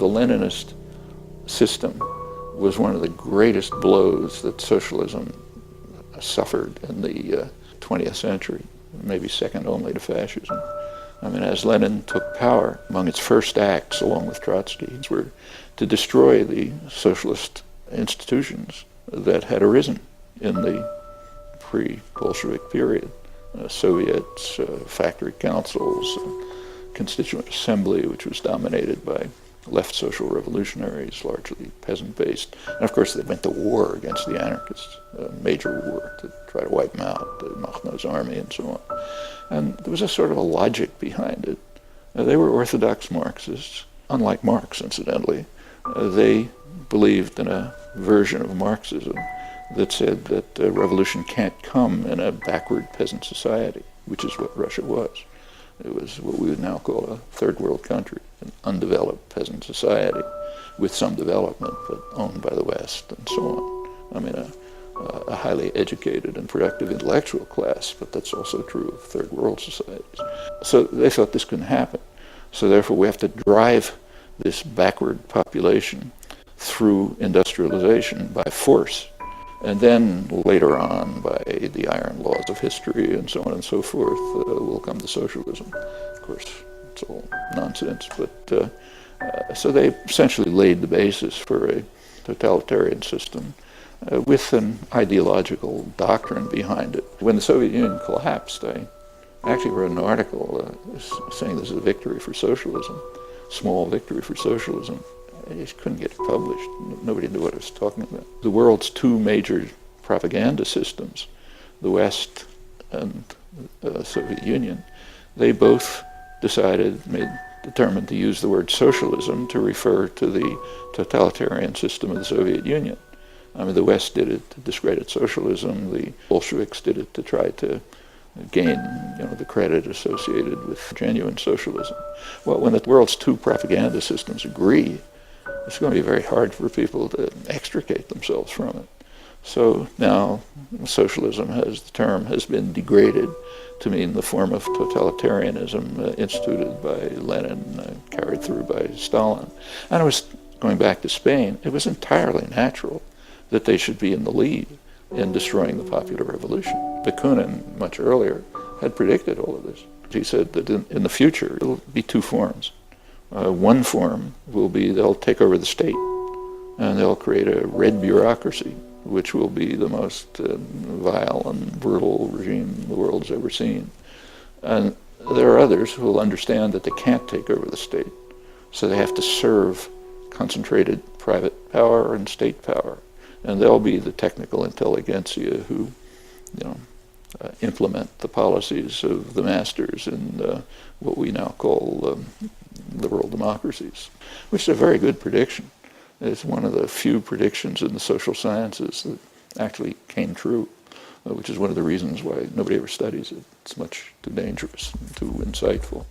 the Leninist system was one of the greatest blows that socialism suffered in the 20th century, maybe second only to fascism. I mean, as Lenin took power, among its first acts, along with Trotsky, were to destroy the socialist institutions that had arisen in the pre-Bolshevik period. Soviets, factory councils, constituent assembly, which was dominated by left social revolutionaries, largely peasant-based. And of course, they went to war against the anarchists, a major war to try to wipe them out, Makhno's army and so on. And there was a sort of a logic behind it. They were orthodox Marxists, unlike Marx, incidentally. They believed in a version of Marxism that said that revolution can't come in a backward peasant society, which is what Russia was. It was what we would now call a third world country, an undeveloped peasant society with some development, but owned by the West and so on. I mean, a highly educated and productive intellectual class, but that's also true of third world societies. So they thought this couldn't happen. So therefore we have to drive this backward population through industrialization by force. And then later on, by the iron laws of history and so on and so forth, will come to socialism. Of course, it's all nonsense, but so they essentially laid the basis for a totalitarian system with an ideological doctrine behind it. When the Soviet Union collapsed, I actually wrote an article saying this is a victory for socialism, small victory for socialism. I just couldn't get it published. Nobody knew what I was talking about. The world's two major propaganda systems, the West and the Soviet Union, they both determined to use the word socialism to refer to the totalitarian system of the Soviet Union. I mean, the West did it to discredit socialism. The Bolsheviks did it to try to gain, the credit associated with genuine socialism. Well, when the world's two propaganda systems agree, it's going to be very hard for people to extricate themselves from it. So now socialism, the term has been degraded to mean the form of totalitarianism instituted by Lenin, carried through by Stalin. And it was, going back to Spain, it was entirely natural that they should be in the lead in destroying the popular revolution. Bakunin, much earlier, had predicted all of this. He said that in the future, it'll be two forms. One form will be they'll take over the state and they'll create a red bureaucracy, which will be the most vile and brutal regime the world's ever seen. And there are others who will understand that they can't take over the state, so they have to serve concentrated private power and state power. And they'll be the technical intelligentsia who, implement the policies of the masters in what we now call liberal democracies, which is a very good prediction. It's one of the few predictions in the social sciences that actually came true, which is one of the reasons why nobody ever studies it. It's much too dangerous and too insightful.